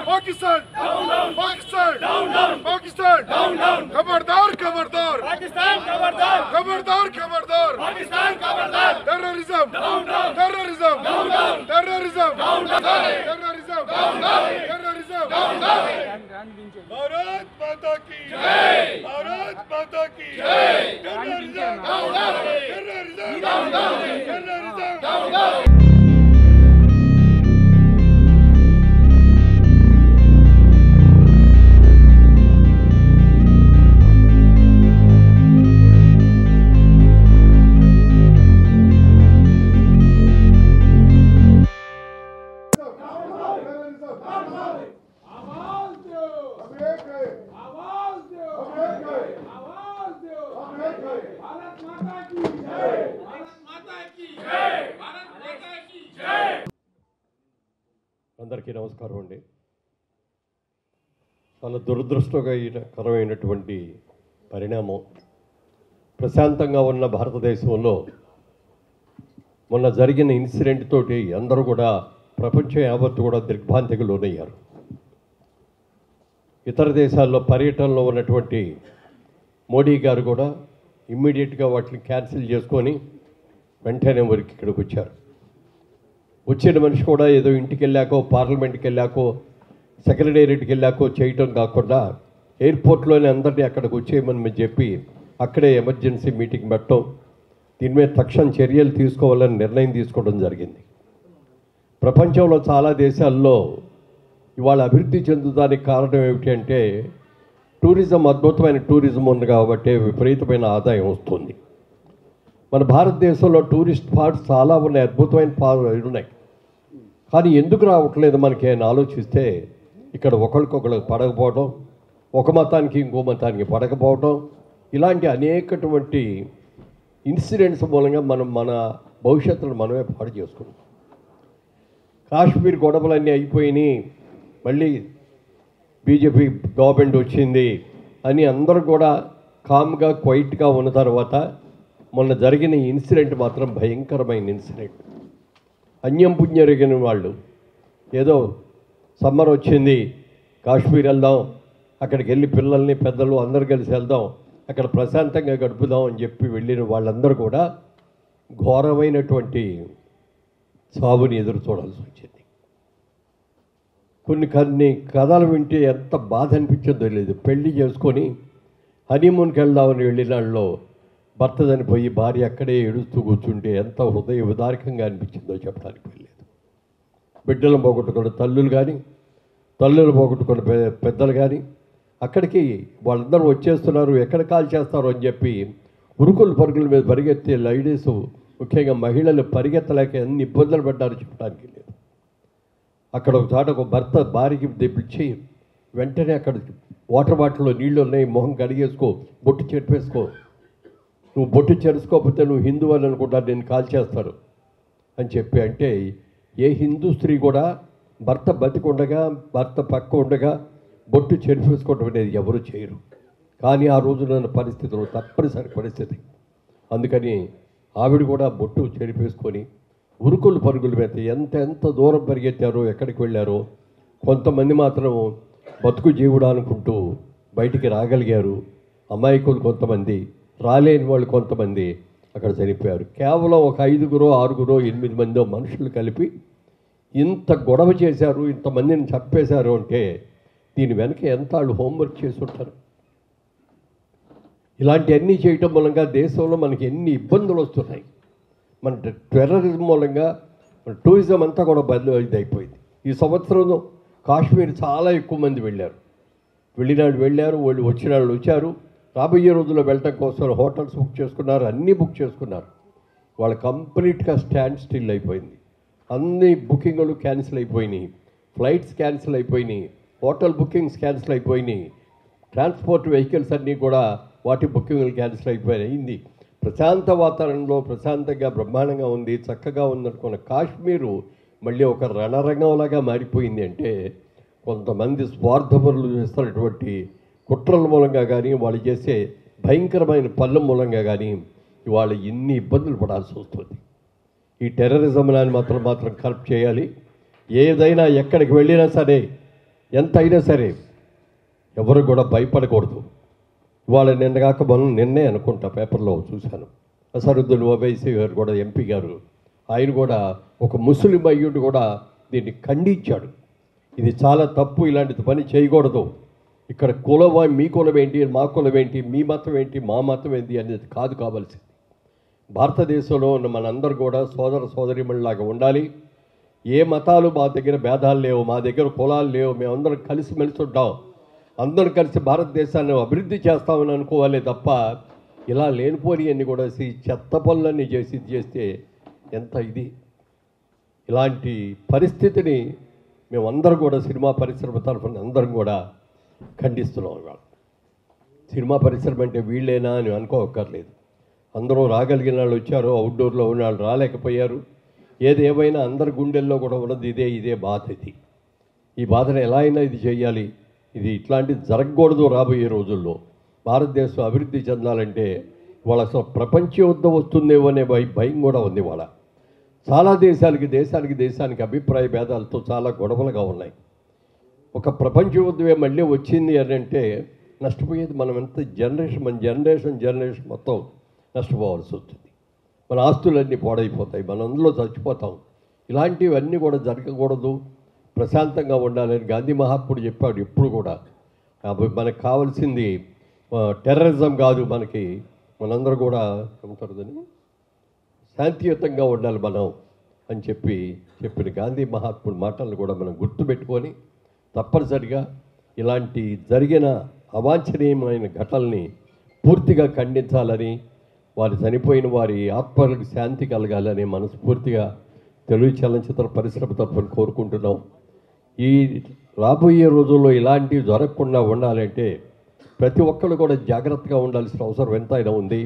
Pakistan, Pakistan, Pakistan, खबरदार खबरदार Pakistan, खबरदार खबरदार खबरदार Pakistan, खबरदार terrorism, terrorism, terrorism, terrorism, terrorism, Bharat माता की जय, भारत माता की जय, terrorism, terrorism, terrorism. అందరికీ నమస్కారం అండి. చాలా దురదృష్టకరమైనటువంటి పరిణామం. ప్రశాంతంగా ఉన్న భారతదేశంలో మొన్న జరిగిన ఇన్సిడెంట్ తోటి అందరూ కూడా ప్రపంచం యావత్తు కూడా దిగ్భ్రాంతికి లోనయ్యారు. ఇతర దేశాల్లో పర్యటనలో ఉన్నటువంటి మోడీ గారు కూడా ఇమ్మీడియట్గా వాటిని క్యాన్సిల్ చేసుకొని వెంటనే వరకు ఇక్కడికి వచ్చారు. వచ్చిన మనిషి కూడా ఏదో ఇంటికి వెళ్ళాకో పార్లమెంట్కి వెళ్ళాకో సెక్రటేరియట్కి వెళ్ళాకో చేయటం కాకుండా ఎయిర్పోర్ట్లోనే అందరినీ అక్కడికి వచ్చేయమని చెప్పి అక్కడే ఎమర్జెన్సీ మీటింగ్ పెట్టడం, దీని మీద తక్షణ చర్యలు తీసుకోవాలని నిర్ణయం తీసుకోవడం జరిగింది. ప్రపంచంలో చాలా దేశాల్లో ఇవాళ అభివృద్ధి చెందుతానికి కారణం ఏమిటి అంటే టూరిజం, అద్భుతమైన టూరిజం ఉంది కాబట్టి విపరీతమైన ఆదాయం వస్తుంది. మన భారతదేశంలో టూరిస్ట్ స్పాట్స్ చాలా ఉన్నాయి, అద్భుతమైన ఉన్నాయి. కానీ ఎందుకు రావట్లేదు మనకి అని ఆలోచిస్తే ఇక్కడ ఒకరికొకరికి పడకపోవడం, ఒక మతానికి ఇంకో మతానికి పడకపోవడం, ఇలాంటి అనేకటువంటి ఇన్సిడెంట్స్ మూలంగా మనం మన భవిష్యత్తును మనమే పాడు చేసుకున్నాం. కాశ్మీర్ గొడవలన్నీ అయిపోయినాయి, మళ్ళీ బీజేపీ గవర్నమెంట్ వచ్చింది అని అందరూ కూడా కామ్గా క్వైట్గా ఉన్న తర్వాత మొన్న జరిగిన ఇన్సిడెంట్ మాత్రం భయంకరమైన ఇన్సిడెంట్. అన్యం పుణ్యరిగిన వాళ్ళు ఏదో సమ్మర్ వచ్చింది కాశ్మీర్ వెళ్దాం, అక్కడికి వెళ్ళి పిల్లల్ని పెద్దలు అందరు కలిసి వెళ్దాం, అక్కడ ప్రశాంతంగా గడుపుదాం అని చెప్పి వెళ్ళిన వాళ్ళందరూ కూడా ఘోరమైనటువంటి సాగుని ఎదురు చూడాల్సి వచ్చింది. కొన్ని కథలు వింటే ఎంత బాధ అనిపించిందో తెలియదు. పెళ్లి చేసుకొని హనీమూన్కి వెళ్దామని వెళ్ళిన వాళ్ళలో భర్త చనిపోయి భార్య అక్కడే ఏడుస్తూ కూర్చుంటే ఎంత హృదయ విదారకంగా అనిపించిందో చెప్పడానికి వెళ్ళలేదు. బిడ్డలను పోగొట్టుకున్న తల్లులు కానీ, తల్లులు పోగొట్టుకున్న పెద్దలు కానీ అక్కడికి వాళ్ళందరూ వచ్చేస్తున్నారు, ఎక్కడ కాల్ చేస్తారు అని చెప్పి ఉరుకుల పరుగుల మీద పరిగెత్తే లేడీస్, ముఖ్యంగా మహిళలు పరిగెత్తలేక ఎన్ని ఇబ్బందులు పడ్డారో చెప్పడానికి లేదు. అక్కడ ఒక చోట ఒక భర్త భార్యకి తెప్పించి వెంటనే అక్కడ వాటర్ బాటిల్లో నీళ్ళు ఉన్నాయి, మొహం కడిగేసుకో, బొట్టు చెరిపేసుకో, నువ్వు బొట్టు చెరుసుకోకపోతే నువ్వు హిందూ అని అనుకుంటారు, నేను కాల్ చేస్తారు అని చెప్పి అంటే ఏ హిందూ స్త్రీ కూడా భర్త బతికుండగా, భర్త పక్క ఉండగా బొట్టు చెరిపేసుకోవడం అనేది ఎవరు చేయరు. కానీ ఆ రోజున పరిస్థితులు తప్పనిసరి పరిస్థితి. అందుకని ఆవిడ కూడా బొట్టు చెరిపేసుకొని ఉరుకులు పరుగుల మీద ఎంత దూరం పరిగెత్తారో, ఎక్కడికి వెళ్ళారో. కొంతమంది మాత్రం బతుకు జీవుడు అనుకుంటూ బయటికి రాగలిగారు. అమాయకులు కొంతమంది, రాలేని వాళ్ళు కొంతమంది అక్కడ చనిపోయారు. కేవలం ఒక 5, 6, 8 మందో మనుషులు కలిపి ఇంత గొడవ చేశారు, ఇంతమందిని చంపేశారు అంటే దీని వెనక ఎంత వాళ్ళు హోంవర్క్ చేసి ఉంటారు. ఇలాంటివన్నీ చేయటం మూలంగా దేశంలో మనకి ఎన్ని ఇబ్బందులు వస్తున్నాయి. మన టెర్రరిజం మూలంగా మన టూరిజం అంతా కూడా ఇదైపోయింది. ఈ సంవత్సరం కాశ్మీర్ చాలా ఎక్కువ మంది వెళ్ళారు. వెళ్ళారు, వాళ్ళు వచ్చిన వాళ్ళు వచ్చారు. రాబోయే రోజుల్లో వెళ్ళటం కోసం హోటల్స్ బుక్ చేసుకున్నారు, అన్నీ బుక్ చేసుకున్నారు. వాళ్ళు కంప్లీట్గా స్టాండ్ స్టిల్ అయిపోయింది. అన్ని బుకింగ్లు క్యాన్సిల్ అయిపోయినాయి, ఫ్లైట్స్ క్యాన్సిల్ అయిపోయినాయి, హోటల్ బుకింగ్స్ క్యాన్సిల్ అయిపోయినాయి, ట్రాన్స్పోర్ట్ వెహికల్స్ అన్నీ కూడా వాటి బుకింగ్లు క్యాన్సిల్ అయిపోయింది. ప్రశాంత వాతావరణంలో ప్రశాంతంగా బ్రహ్మాండంగా ఉంది, చక్కగా ఉందనుకున్న కాశ్మీరు మళ్ళీ ఒక రణరంగంలాగా మారిపోయింది. అంటే కొంతమంది స్వార్థపరులు చేస్తున్నటువంటి కుట్రల మూలంగా కానీ, వాళ్ళు చేసే భయంకరమైన పనుల మూలంగా కానీ ఇవాళ ఇన్ని ఇబ్బందులు పడాల్సి వస్తుంది. ఈ టెర్రరిజం అని మాత్రం కరెక్ట్ చేయాలి. ఏదైనా ఎక్కడికి వెళ్ళినా సరే, ఎంత అయినా సరే ఎవరు కూడా భయపడకూడదు. ఇవాళ నిన్నగాక నిన్నే అనుకుంటా పేపర్లో చూశాను, అసరుద్దీన్ ఓవైసీ గారు కూడా, ఎంపీ గారు, ఆయన కూడా ఒక ముస్లిం అయ్యుడు కూడా దీన్ని ఖండించాడు. ఇది చాలా తప్పు, ఇలాంటి పని చేయకూడదు. ఇక్కడ కులం, మీ కులం ఏంటి, మా కులం ఏంటి, మీ మతం ఏంటి, మా మతం ఏంటి అనేది కాదు కావాల్సింది. భారతదేశంలో ఉన్న మనందరూ కూడా సోదర సోదరిమణిలాగా ఉండాలి. ఏ మతాలు మా దగ్గర భేదాలు లేవు, మా దగ్గర కులాలు లేవు, మేమందరం కలిసిమెలిసి ఉంటాం, అందరం కలిసి భారతదేశాన్ని అభివృద్ధి చేస్తామని అనుకోవాలి తప్ప ఇలా లేనిపోని అన్ని కూడా చెత్త పనులన్నీ చేస్తే ఎంత ఇది. ఇలాంటి పరిస్థితిని మేమందరం కూడా సినిమా పరిశ్రమ తరఫున అందరం కూడా ఖండిస్తున్నాం. ఇవాళ సినిమా పరిశ్రమ అంటే వీళ్ళేనా అని అనుకోవక్కర్లేదు. అందరూ రాగలిగిన వాళ్ళు వచ్చారు, అవుట్డోర్లో ఉన్న వాళ్ళు రాలేకపోయారు. ఏదేమైనా అందరి గుండెల్లో కూడా ఉన్నది ఇదే బాధ. ఈ బాధను ఎలా అయినా ఇది చేయాలి. ఇది ఇట్లాంటిది జరగకూడదు. రాబోయే రోజుల్లో భారతదేశం అభివృద్ధి చెందాలంటే వాళ్ళ అసలు ప్రపంచ యుద్ధం వస్తుందేమో అనే భయం కూడా ఉంది. వాళ్ళ చాలా దేశానికి అభిప్రాయ భేదాలతో చాలా గొడవలుగా ఉన్నాయి. ఒక ప్రపంచ యుద్ధమే మళ్ళీ వచ్చింది అని అంటే నష్టపోయేది మనం ఎంత మన జనరేషన్ మొత్తం నష్టపోవాల్సి వస్తుంది. మన ఆస్తులన్నీ పాడైపోతాయి, మనం అందులో చచ్చిపోతాం. ఇలాంటివన్నీ కూడా జరగకూడదు, ప్రశాంతంగా ఉండాలని గాంధీ మహాత్ముడు చెప్పాడు. ఎప్పుడు కూడా మనకు కావాల్సింది టెర్రరిజం కాదు, మనందరూ కూడా ఏమంటారుదని శాంతియుతంగా ఉండాలి మనం అని చెప్పిన గాంధీ మహాత్ముడి మాటలను కూడా మనం గుర్తుపెట్టుకొని తప్పనిసరిగా ఇలాంటి జరిగిన అవాంఛనీయమైన ఘటనల్ని పూర్తిగా ఖండించాలని, వారు చనిపోయిన వారి ఆత్మలకు శాంతి కలగాలని మనస్ఫూర్తిగా తెలుగు చలనచిత్ర పరిశ్రమ తరఫున కోరుకుంటున్నాం. ఈ రాబోయే రోజుల్లో ఇలాంటివి జరగకుండా ఉండాలంటే ప్రతి ఒక్కరు కూడా జాగ్రత్తగా ఉండాల్సిన అవసరం ఎంతైనా ఉంది.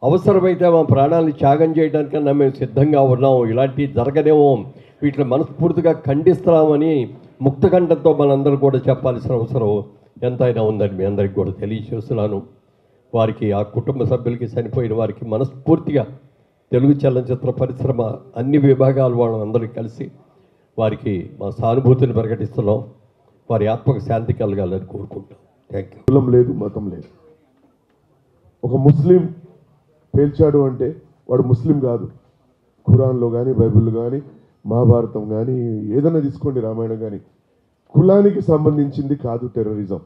అవసరమైతే మా ప్రాణాలను త్యాగం చేయడానికన్నా మేము సిద్ధంగా ఉన్నాం. ఇలాంటివి జరగనేమో, వీటిని మనస్ఫూర్తిగా ఖండిస్తున్నామని ముక్తకంఠంతో మనందరూ కూడా చెప్పాల్సిన అవసరం ఎంతైనా ఉందని మీ అందరికీ కూడా తెలియజేస్తున్నాను. వారికి, ఆ కుటుంబ సభ్యులకి, చనిపోయిన వారికి మనస్ఫూర్తిగా తెలుగు చలనచిత్ర పరిశ్రమ అన్ని విభాగాల వాళ్ళు అందరికీ కలిసి వారికి మా సానుభూతిని ప్రకటిస్తున్నాం. వారి ఆత్మకు శాంతి కలగాలని కోరుకుంటాం. Thank you. కులం లేదు, మతం లేదు. ఒక ముస్లిం పేల్చాడు అంటే వాడు ముస్లిం కాదు. ఖురాన్లో కానీ, బైబిల్లో కానీ, మహాభారతం కానీ, ఏదైనా తీసుకోండి, రామాయణం కానీ, కులానికి సంబంధించింది కాదు టెర్రరిజం.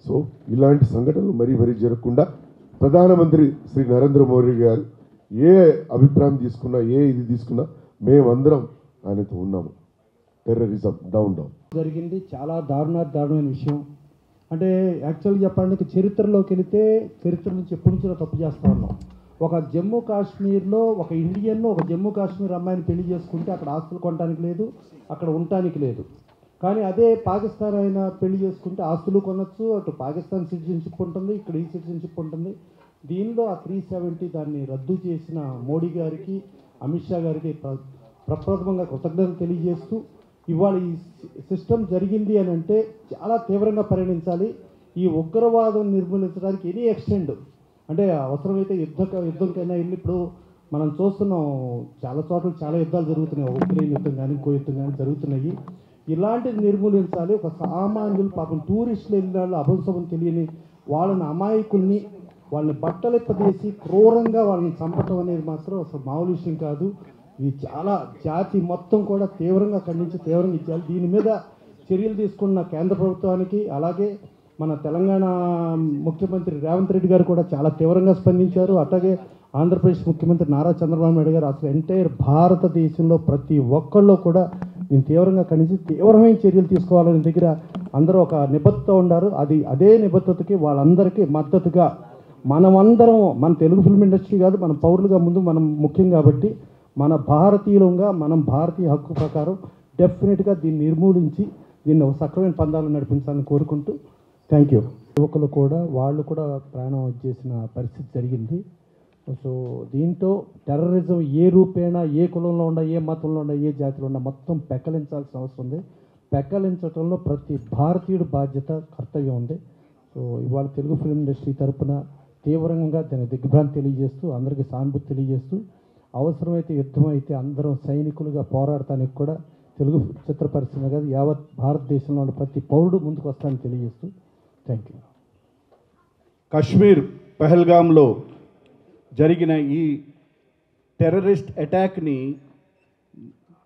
సో ఇలాంటి సంఘటనలు మరీ జరగకుండా ప్రధానమంత్రి శ్రీ నరేంద్ర మోడీ గారు ఏ అభిప్రాయం తీసుకున్నా, ఇది తీసుకున్నా మేమందరం ఆయనతో ఉన్నాము. టెర్రరిజం డౌన్ జరిగింది. చాలా దారుణమైన విషయం. అంటే యాక్చువల్గా చెప్పాలంటే చరిత్రలోకి వెళితే చరిత్ర నుంచి ఎప్పటి నుంచో తప్పు చేస్తూ ఉన్నాం. ఒక జమ్మూ కాశ్మీర్లో ఒక ఇండియన్ ఒక జమ్మూ కాశ్మీర్ అమ్మాయిని పెళ్లి చేసుకుంటే అక్కడ ఆస్తులు కొనడానికి లేదు, అక్కడ ఉండటానికి లేదు. కానీ అదే పాకిస్తాన్ అయినా పెళ్లి చేసుకుంటే ఆస్తులు కొనొచ్చు, అటు పాకిస్తాన్ సిటిజన్షిప్ ఉంటుంది, ఇక్కడ ఈ సిటిజన్షిప్ ఉంటుంది. దీనిలో ఆ 370 దాన్ని రద్దు చేసిన మోడీ గారికి, అమిత్ షా గారికి ప్రప్రథమంగా కృతజ్ఞతలు తెలియజేస్తూ, ఇవాళ ఈ సిస్టమ్ జరిగింది అని అంటే చాలా తీవ్రంగా పరిగణించాలి. ఈ ఉగ్రవాదం నిర్మూలించడానికి ఎనీ ఎక్స్టెండ్ అంటే అవసరమైతే యుద్ధంకైనా వెళ్ళి, ఇప్పుడు మనం చూస్తున్నాం చాలా చోట్ల చాలా యుద్ధాలు జరుగుతున్నాయి, ఉక్రెయిన్ యుద్ధం కానీ, ఇంకో యుద్ధం కానీ జరుగుతున్నాయి. ఇలాంటిది నిర్మూలించాలి. ఒక సామాన్యులు పాపం టూరిస్టులు వెళ్ళిన వాళ్ళు అభంశవం తెలియని వాళ్ళని, అమాయకుల్ని, వాళ్ళని బట్టలెప్పదీసి క్రూరంగా వాళ్ళని చంపటం అనేది మాత్రం అసలు మామూలు విషయం కాదు. ఇది చాలా జాతి మొత్తం కూడా తీవ్రంగా ఖండించి తీవ్రంగా ఇచ్చారు. దీని మీద చర్యలు తీసుకున్న కేంద్ర ప్రభుత్వానికి, అలాగే మన తెలంగాణ ముఖ్యమంత్రి రేవంత్ రెడ్డి గారు కూడా చాలా తీవ్రంగా స్పందించారు. అట్లాగే ఆంధ్రప్రదేశ్ ముఖ్యమంత్రి నారా చంద్రబాబు నాయుడు గారు, అసలు ఎంటైర్ భారతదేశంలో ప్రతి ఒక్కళ్ళు కూడా దీన్ని తీవ్రంగా ఖండించి తీవ్రమైన చర్యలు తీసుకోవాలని దగ్గర అందరూ ఒక నిబద్ధత ఉన్నారు. అదే నిబద్ధతకి వాళ్ళందరికీ మద్దతుగా మనమందరం, మన తెలుగు ఫిల్మ్ ఇండస్ట్రీ కాదు, మన పౌరులుగా ముందు మనం ముఖ్యం కాబట్టి మన భారతీయులంగా మనం భారతీయ హక్కు ప్రకారం డెఫినెట్గా దీన్ని నిర్మూలించి దీన్ని ఒక సక్రమైన పందాలు నడిపించాలని కోరుకుంటూ థ్యాంక్ యూ. యువకులు కూడా వాళ్ళు కూడా ప్రాణం చేసిన పరిస్థితి జరిగింది. సో దీంతో టెర్రరిజం ఏ రూపేణా, ఏ కులంలో ఉన్న, ఏ మతంలో ఉన్న, ఏ జాతిలో ఉన్న మొత్తం పెక్కలించాల్సిన అవసరం ఉంది. పెక్కలించడంలో ప్రతి భారతీయుడు బాధ్యత, కర్తవ్యం ఉంది. సో ఇవాళ తెలుగు ఫిల్మ్ ఇండస్ట్రీ తరఫున తీవ్రంగా దాని దిగ్భ్రాంతి తెలియజేస్తూ, అందరికీ సానుభూతి తెలియజేస్తూ, అవసరమైతే యుద్ధం అయితే అందరం సైనికులుగా పోరాడటానికి కూడా తెలుగు చిత్ర పరిశ్రమ కాదు యావత్ భారతదేశంలో ఉన్న ప్రతి పౌరుడు ముందుకు వస్తానని తెలియజేస్తూ థ్యాంక్ యూ. కశ్మీర్ పెహల్గాంలో జరిగిన ఈ టెర్రరిస్ట్ అటాక్ని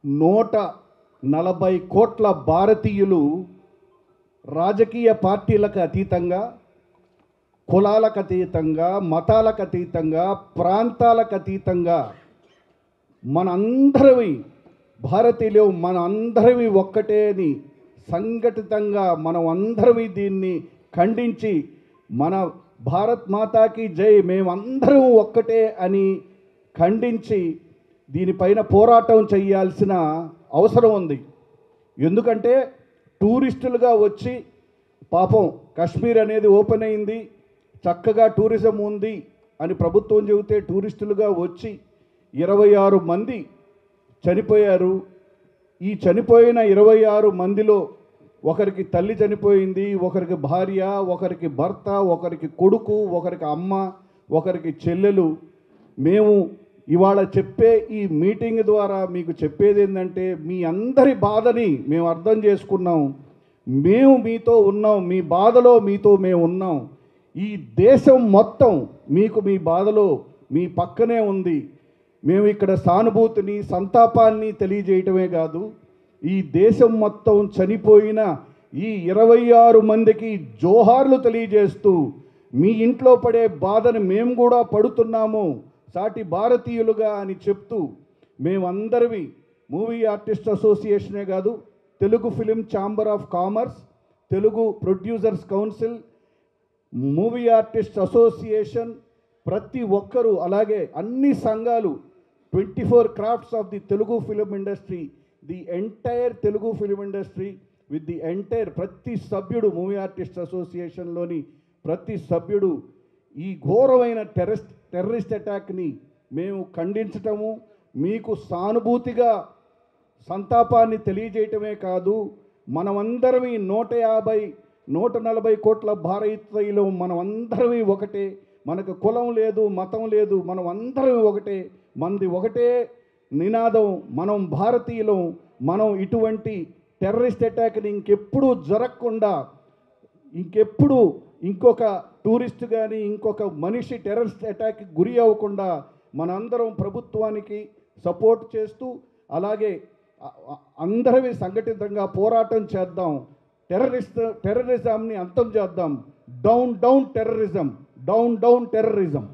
140 కోట్ల భారతీయులు రాజకీయ పార్టీలకు అతీతంగా, కులాలకు అతీతంగా, మతాలకు అతీతంగా, ప్రాంతాలకు అతీతంగా మనందరివి భారతీయులు మనందరివి ఒక్కటే అని సంఘటితంగా మనం అందరివి దీన్ని ఖండించి మన భారత్ మాతాకి జై, మేమందరం ఒక్కటే అని ఖండించి దీనిపైన పోరాటం చేయాల్సిన అవసరం ఉంది. ఎందుకంటే టూరిస్టులుగా వచ్చి పాపం కాశ్మీర్ అనేది ఓపెన్ అయింది, చక్కగా టూరిజం ఉంది అని ప్రభుత్వం చెబితే టూరిస్టులుగా వచ్చి 26 మంది చనిపోయారు. ఈ చనిపోయిన 26 మందిలో ఒకరికి తల్లి చనిపోయింది, ఒకరికి భార్య, ఒకరికి భర్త, ఒకరికి కొడుకు, ఒకరికి అమ్మ, ఒకరికి చెల్లెలు. మేము ఇవాళ చెప్పే ఈ మీటింగ్ ద్వారా మీకు చెప్పేది ఏంటంటే మీ అందరి బాధని మేము అర్థం చేసుకున్నాం, మేము మీతో ఉన్నాం, మీ బాధలో మీతో మేము ఉన్నాం. ఈ దేశం మొత్తం మీకు మీ బాధలో మీ పక్కనే ఉంది. మేము ఇక్కడ సానుభూతిని, సంతాపాన్ని తెలియజేయటమే కాదు, ఈ దేశం మొత్తం చనిపోయిన ఈ 26 మందికి జోహార్లు తెలియజేస్తూ మీ ఇంట్లో పడే బాధని మేము కూడా పడుతున్నాము సాటి భారతీయులుగా అని చెప్తూ, మేమందరివి మూవీ ఆర్టిస్ట్ అసోసియేషనే కాదు, Telugu film chamber of commerce, Telugu producers council, movie artist association, ప్రతి ఒక్కరూ, అలాగే అన్ని సంఘాలు, 24 crafts of the Telugu film industry, the entire Telugu film industry with the entire ప్రతి సభ్యుడు, మూవీ ఆర్టిస్ట్ అసోసియేషన్లోని ప్రతి సభ్యుడు ఈ ఘోరమైన టెర్రరిస్ట్ అటాక్ని మేము ఖండించటము, మీకు సానుభూతిగా సంతాపాన్ని తెలియజేయటమే కాదు, మనమందరం 140 కోట్ల భారతీయులు మనమందరం ఒకటే, మనకు కులం లేదు, మతం లేదు, మనం అందరం ఒకటే, మనది ఒకటే నినాదం, మనం భారతీయులం. మనం ఇటువంటి టెర్రరిస్ట్ అటాక్ని ఇంకెప్పుడు జరగకుండా, ఇంకెప్పుడు ఇంకొక టూరిస్ట్ కానీ ఇంకొక మనిషి టెర్రరిస్ట్ అటాక్కి గురి అవ్వకుండా మనందరం ప్రభుత్వానికి సపోర్ట్ చేస్తూ, అలాగే అందరవి సంఘటితంగా పోరాటం చేద్దాం, టెర్రరిజంని అంతం చేద్దాం. Down down terrorism, down down terrorism.